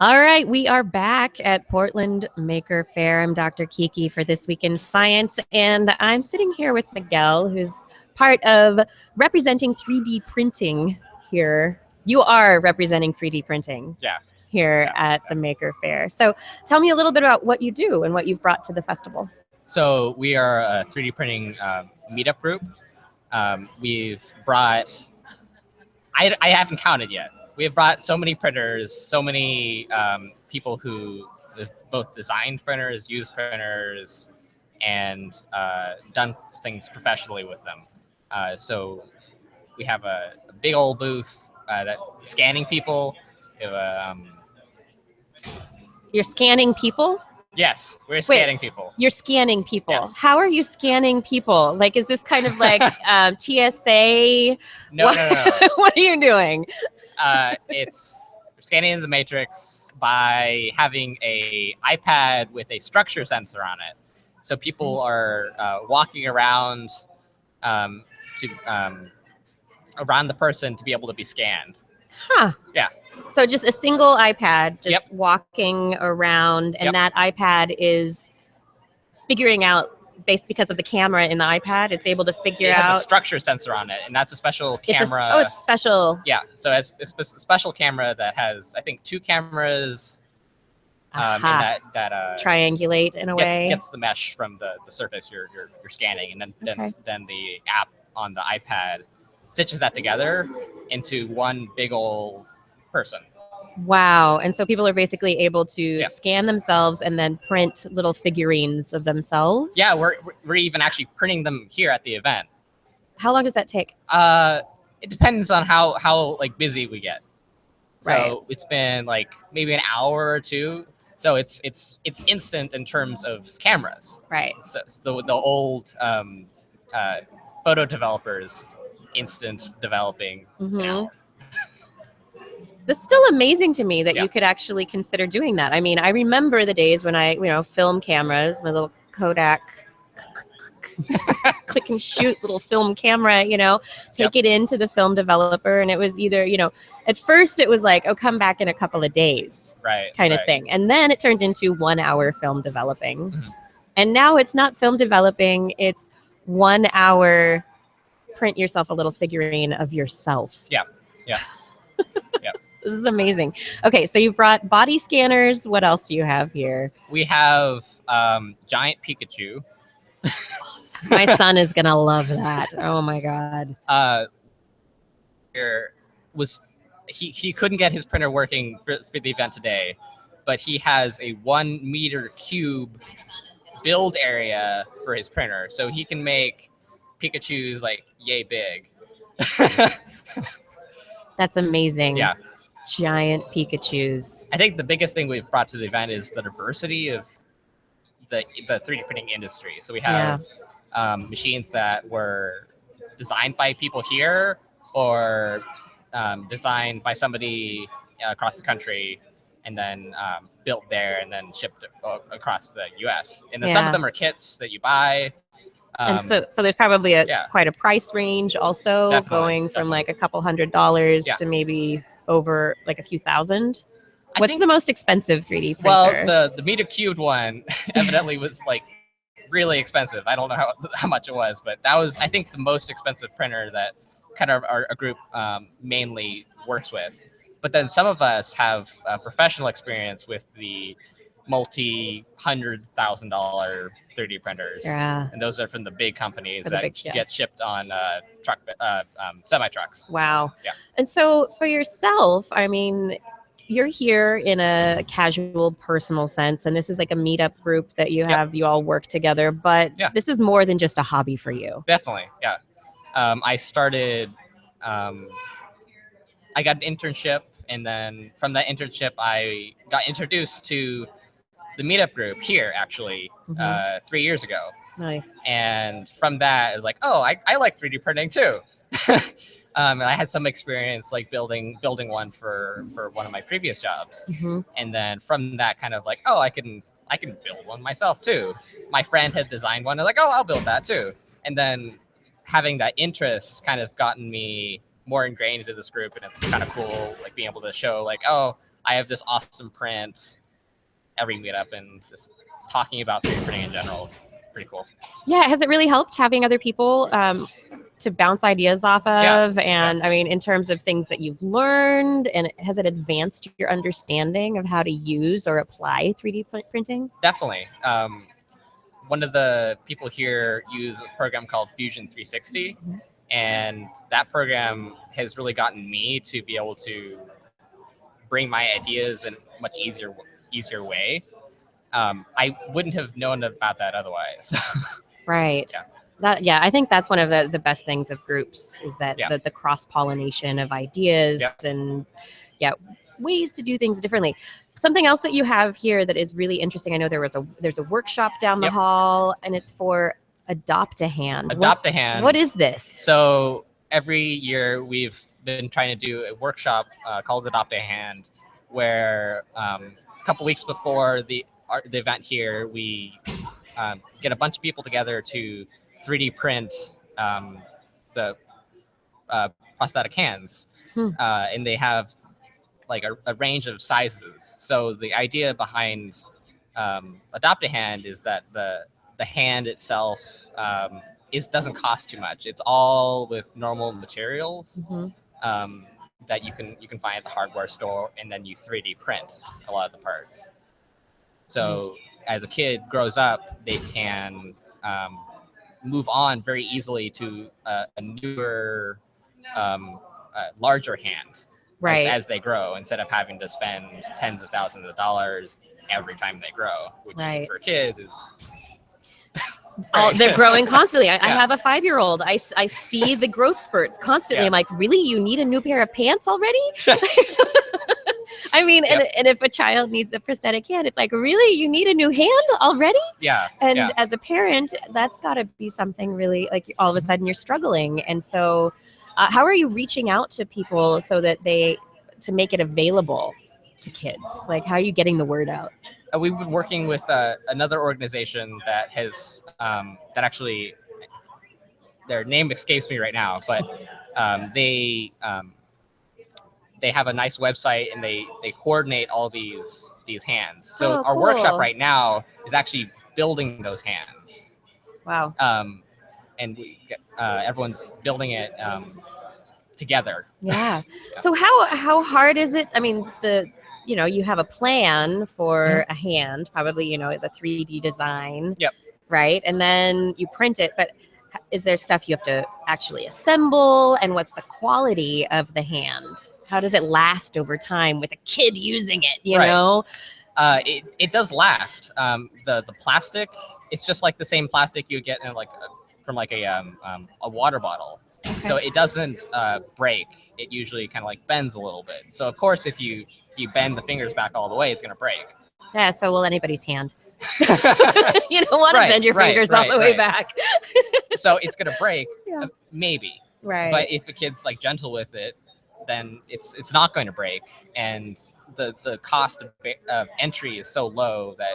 All right, we are back at Portland Maker Fair. I'm Dr. Kiki for This Week in Science, and I'm sitting here with Miguel, who's part of representing 3D printing here. You are representing 3D printing here at the Maker Fair. So tell me a little bit about what you do and what you've brought to the festival. So we are a 3D printing meetup group. We've brought, I haven't counted yet. We have brought so many printers, so many people who both designed printers, used printers, and done things professionally with them. So we have a big old booth that scanning people. We have You're scanning people? Yes, we're scanning people. You're scanning people. Yes. How are you scanning people? Like, is this kind of like TSA? No. What are you doing? It's scanning the matrix by having a iPad with a structure sensor on it. So people are walking around around the person to be able to be scanned. Huh. Yeah. So just a single iPad just walking around, and that iPad is figuring out, because of the camera in the iPad, it's able to figure out. It has a structure sensor on it, and that's a special camera. It's special. Yeah. So it's a special camera that has, I think, 2 cameras. And that triangulate in a way. Gets the mesh from the surface you're scanning, and then the app on the iPad stitches that together into one big old person. Wow. And so people are basically able to scan themselves and then print little figurines of themselves? Yeah, we're even actually printing them here at the event. How long does that take? It depends on how like busy we get. So it's been like maybe an hour or 2. So it's instant in terms of cameras. Right. So the old photo developers, instant developing. Mm-hmm. You know. That's still amazing to me that you could actually consider doing that. I mean, I remember the days when I, film cameras, my little Kodak click and shoot little film camera, take it into the film developer. And it was either, at first it was like, oh, come back in a couple of days kind of thing. And then it turned into 1 hour film developing. Mm-hmm. And now it's not film developing. It's 1 hour print yourself a little figurine of yourself. Yeah. This is amazing. Okay, so you've brought body scanners. What else do you have here? We have giant Pikachu. Awesome. My son is gonna love that. Oh my god. He couldn't get his printer working for the event today, but he has a 1 meter cube build area for his printer, so he can make Pikachus like yay big. That's amazing. Yeah. Giant Pikachus. I think the biggest thing we've brought to the event is the diversity of the 3D printing industry. So we have machines that were designed by people here or designed by somebody across the country and then built there and then shipped across the US. And then some of them are kits that you buy. And so there's probably quite a price range also, going from like a couple $100s to maybe over like a few thousand. What's the most expensive 3D printer? Well, the meter cubed one evidently was like really expensive. I don't know how much it was, but that was, I think, the most expensive printer that kind of our group mainly works with. But then some of us have professional experience with the multi-$100,000 3D printers. Yeah. And those are from the big companies that get shipped on semi-trucks. Wow. Yeah. And so for yourself, I mean, you're here in a casual, personal sense, and this is like a meetup group that you have, you all work together, but this is more than just a hobby for you. Definitely, yeah. I started, I got an internship, and then from that internship, I got introduced to the meetup group here, actually, 3 years ago. Nice. And from that, it was like, oh, I like 3D printing too. And I had some experience like building one for one of my previous jobs. And then from that, kind of like, oh, I can build one myself too. My friend had designed one. I was like, oh, I'll build that too. And then having that interest kind of gotten me more ingrained into this group, and it's kind of cool, like being able to show like, oh, I have this awesome print every meetup, and just talking about 3D printing in general is pretty cool. Yeah, has it really helped having other people to bounce ideas off of? And I mean, in terms of things that you've learned, and has it advanced your understanding of how to use or apply 3D printing? Definitely. One of the people here use a program called Fusion 360, and that program has really gotten me to be able to bring my ideas in a much easier way. I wouldn't have known about that otherwise. Right. Yeah. I think that's one of the best things of groups is that the cross-pollination of ideas and ways to do things differently. Something else that you have here that is really interesting. I know there's a workshop down the hall, and it's for Adopt a Hand. Adopt a Hand. What is this? So every year we've been trying to do a workshop called Adopt a Hand, where a couple weeks before the event here, we get a bunch of people together to 3D print the prosthetic hands, and they have like a range of sizes. So the idea behind Adopt a Hand is that the hand itself doesn't cost too much. It's all with normal materials that you can find at the hardware store, and then you 3D print a lot of the parts. So as a kid grows up, they can move on very easily to a newer, larger hand as they grow, instead of having to spend tens of thousands of dollars every time they grow, which for kids is they're growing constantly. I have a 5-year-old. I see the growth spurts constantly. I'm like, really? You need a new pair of pants already? I mean, and if a child needs a prosthetic hand, it's like, really? You need a new hand already? And as a parent, that's got to be something really, like, all of a sudden you're struggling. And so how are you reaching out to people so that to make it available to kids? Like, how are you getting the word out? We've been working with another organization that has that actually, their name escapes me right now, but they have a nice website, and they coordinate all these hands. So our workshop right now is actually building those hands. Wow. And everyone's building it together. Yeah. So how hard is it? I mean, you have a plan for a hand, probably, the 3D design. Right. And then you print it, but is there stuff you have to actually assemble, and what's the quality of the hand? How does it last over time with a kid using it, you know? It does last. The plastic, it's just like the same plastic you get in from a water bottle. So it doesn't break. It usually kind of like bends a little bit. So of course, if you bend the fingers back all the way, it's going to break. Yeah, so will anybody's hand. You don't want to bend your fingers all the way back. So it's going to break, maybe. Right. But if a kid's like gentle with it, then it's not going to break. And the cost of entry is so low that,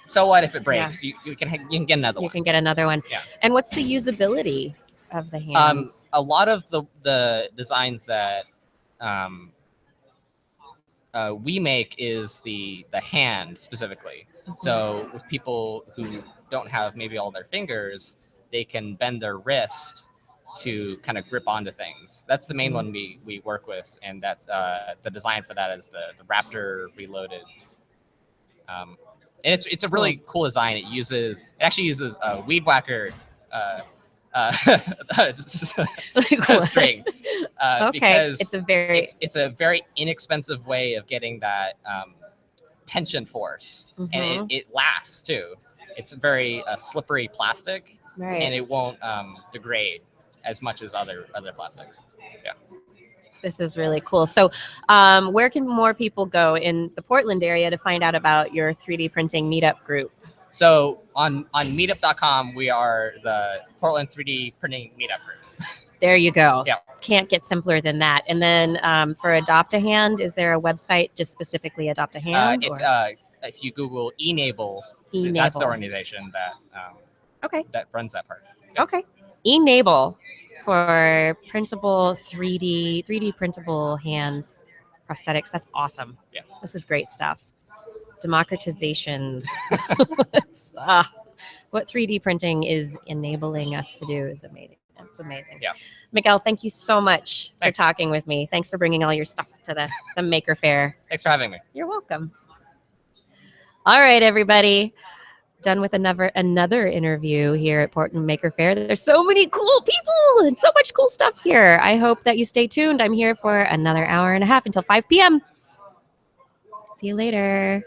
so what if it breaks? You can get another one. You can get another one. Yeah. And what's the usability of the hands? A lot of the designs that we make is the hand specifically. So with people who don't have maybe all their fingers, they can bend their wrist to kind of grip onto things. That's the main one we work with, and that's the design for that is the Raptor Reloaded. And it's a really cool design. It actually uses a weed whacker string. Because it's a very inexpensive way of getting that tension force, and it lasts too. It's very slippery plastic, and it won't degrade as much as other plastics. Yeah. This is really cool. So where can more people go in the Portland area to find out about your 3D printing meetup group? So on meetup.com, we are the Portland 3D printing meetup group. There you go. Yeah. Can't get simpler than that. And then for Adopt a Hand, is there a website just specifically Adopt a Hand? If you Google Enable, that's the organization that that runs that part. Yeah. Okay. Enable for printable 3D printable hands. prosthetics. That's awesome. Yeah. This is great stuff. Democratization. What 3D printing is enabling us to do is amazing. It's amazing. Yeah. Miguel, thank you so much Thanks. for talking with me. Thanks for bringing all your stuff to the Maker Faire. Thanks for having me. You're welcome. All right, everybody. Done with another interview here at Portland Maker Faire. There's so many cool people and so much cool stuff here. I hope that you stay tuned. I'm here for another hour and a half until 5 p.m. See you later.